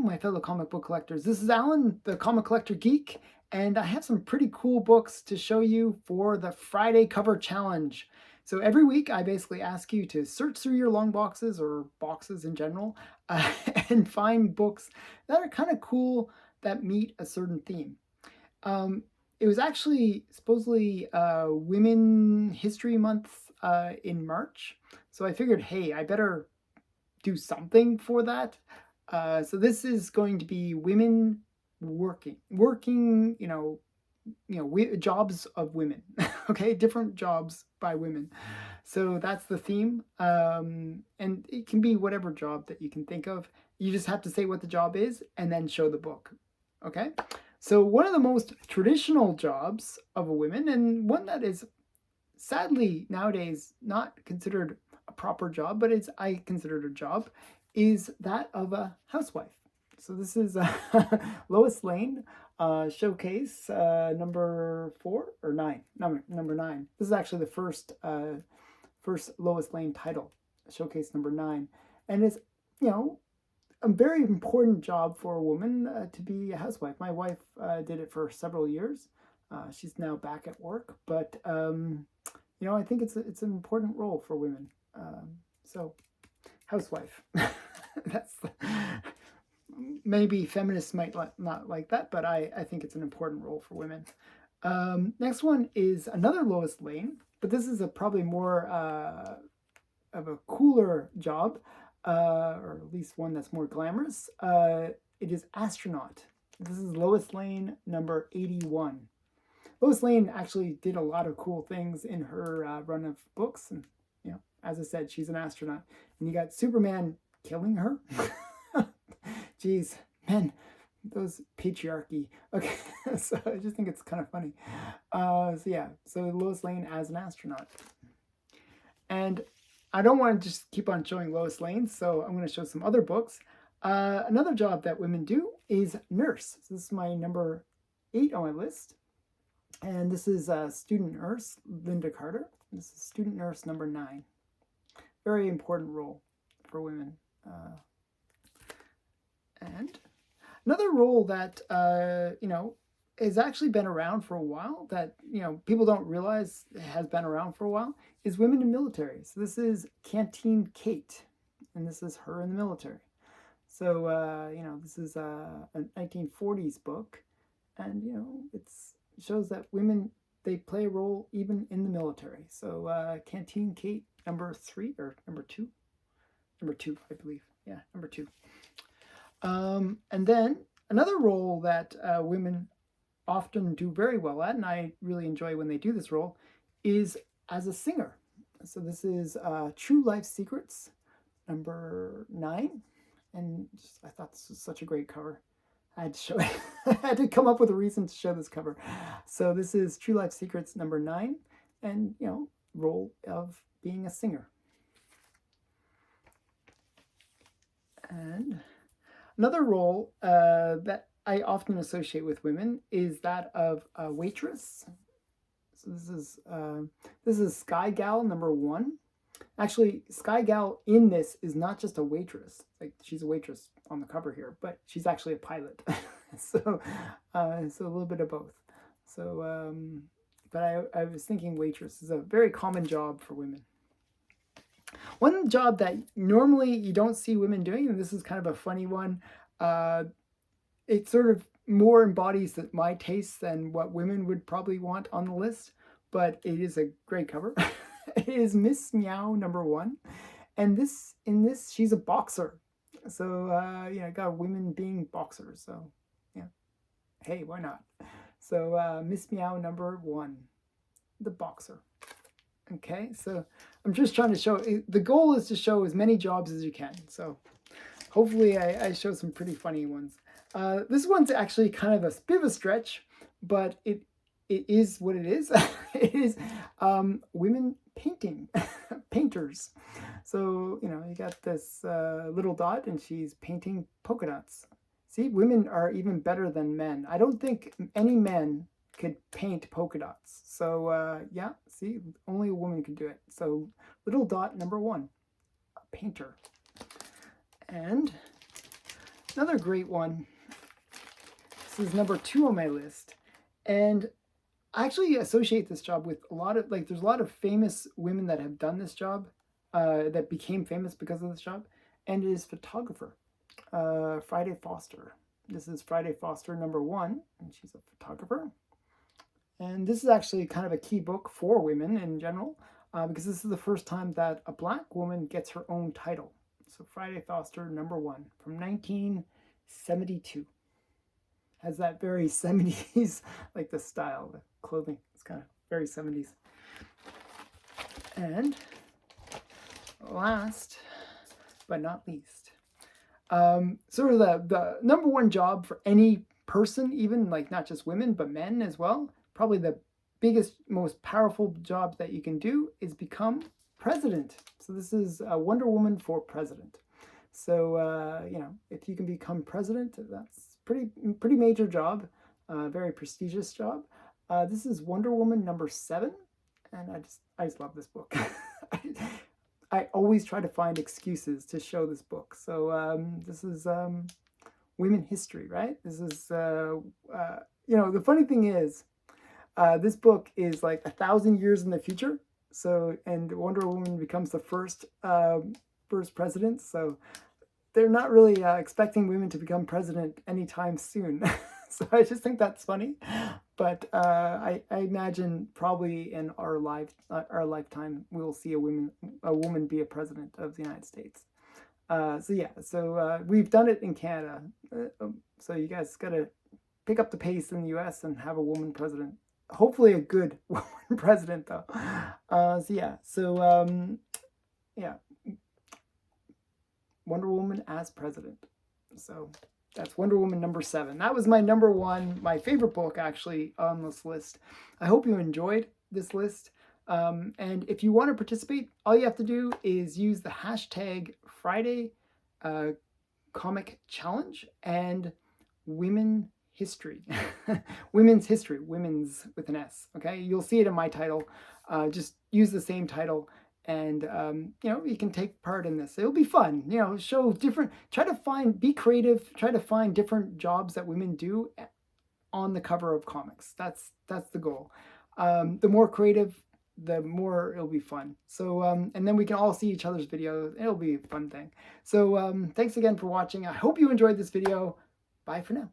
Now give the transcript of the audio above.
my fellow comic book collectors. This is Alan, the Comic Collector Geek, and I have some pretty cool books to show you for the Friday Cover Challenge. So every week, I basically ask you to search through your long boxes or boxes in general and find books that are kind of cool that meet a certain theme. It was actually supposedly Women History Month in March, so I figured, hey, I better do something for that. So this is going to be women working, jobs of women. Okay, different jobs by women. So that's the theme, and it can be whatever job that you can think of. You just have to say what the job is and then show the book. Okay. So one of the most traditional jobs of a woman, and one that is sadly nowadays not considered a proper job, but I consider it a job, is that of a housewife. So this is Lois Lane showcase number 4 or 9, number 9. This is actually the first Lois Lane title, showcase number 9, and it's a very important job for a woman to be a housewife. My wife did it for several years. She's now back at work, but I think it's an important role for women. So, housewife. That's maybe feminists might not like that, but I think it's an important role for women. Next one is another Lois Lane, but this is probably more of a cooler job, or at least one that's more glamorous. It is astronaut. This is Lois Lane number 81. Lois Lane actually did a lot of cool things in her run of books, and as I said, she's an astronaut. And you got Superman killing her. Jeez, men, those patriarchy. Okay, so I just think it's kind of funny. So Lois Lane as an astronaut, and I don't want to just keep on showing Lois Lane, so I'm going to show some other books. Another job that women do is nurse. So this is my number 8 on my list. And this is student nurse, Linda Carter. This is student nurse number 9. Very important role for women. And another role that, has actually been around for a while, that, people don't realize has been around for a while, is women in military. So this is Canteen Kate, and this is her in the military. So, this is a 1940s book, and, it shows that women, they play a role even in the military. So Canteen Kate, number 3 or number 2? Number 2, I believe. Yeah, number 2. And then another role that women often do very well at, and I really enjoy when they do this role, is as a singer. So this is True Life Secrets, number 9. And I thought this was such a great cover. I had to show it. I had to come up with a reason to show this cover. So this is True Life Secrets number 9, and role of being a singer. And another role that I often associate with women is that of a waitress. So this is Sky Gal number 1. Actually, Sky Gal in this is not just a waitress. Like, she's a waitress on the cover here, but she's actually a pilot. So a little bit of both. So, but I was thinking waitress is a very common job for women. One job that normally you don't see women doing, and this is kind of a funny one, it sort of more embodies my tastes than what women would probably want on the list, but it is a great cover. It is Miss Meow number 1, and in this she's a boxer. So got women being boxers. So hey, why not? So Miss Meow number 1, the boxer. Okay, so I'm just trying to show. The goal is to show as many jobs as you can. So hopefully I show some pretty funny ones. This one's actually kind of a bit of a stretch, but it is what it is. It is women painting, painters. So, you got this little dot, and she's painting polka dots. See, women are even better than men. I don't think any men could paint polka dots. So, see, only a woman could do it. So, little dot number 1, a painter. And Another great one. This is number 2 on my list. And I actually associate this job with a lot of, like, there's a lot of famous women that have done this job, that became famous because of this job. And it is photographer, Friday Foster. This is Friday Foster number 1, and she's a photographer. And this is actually kind of a key book for women in general, because this is the first time that a Black woman gets her own title. So Friday Foster number 1 from 1972. Has that very 70s, like the style, the clothing. It's kind of very 70s. And last but not least, sort of the number 1 job for any person, even like not just women, but men as well, probably the biggest, most powerful job that you can do is become president. So this is Wonder Woman for president. So, you know, if you can become president, that's pretty major job, very prestigious job. This is Wonder Woman number 7, and I just love this book. I always try to find excuses to show this book. So this is women history, right? This is, you know, the funny thing is, this book is like 1,000 years in the future. So, and Wonder Woman becomes the first president. So they're not really expecting women to become president anytime soon. So I just think that's funny. But I imagine probably in our lifetime we'll see a woman be a president of the United States. So yeah, so we've done it in Canada. So you guys gotta pick up the pace in the U.S. and have a woman president. Hopefully a good woman president though. So yeah, so yeah, Wonder Woman as president. So that's Wonder Woman number 7. That was my number 1, my favorite book actually on this list. I hope you enjoyed this list. And if you want to participate, all you have to do is use the hashtag Friday Comic Challenge and Women History. Women's History, women's with an S. Okay, you'll see it in my title. Just use the same title. And, you know, you can take part in this. It'll be fun, you know, show different, be creative, try to find different jobs that women do on the cover of comics. That's the goal. The more creative, the more it'll be fun. So, and then we can all see each other's videos. It'll be a fun thing. So, thanks again for watching. I hope you enjoyed this video. Bye for now.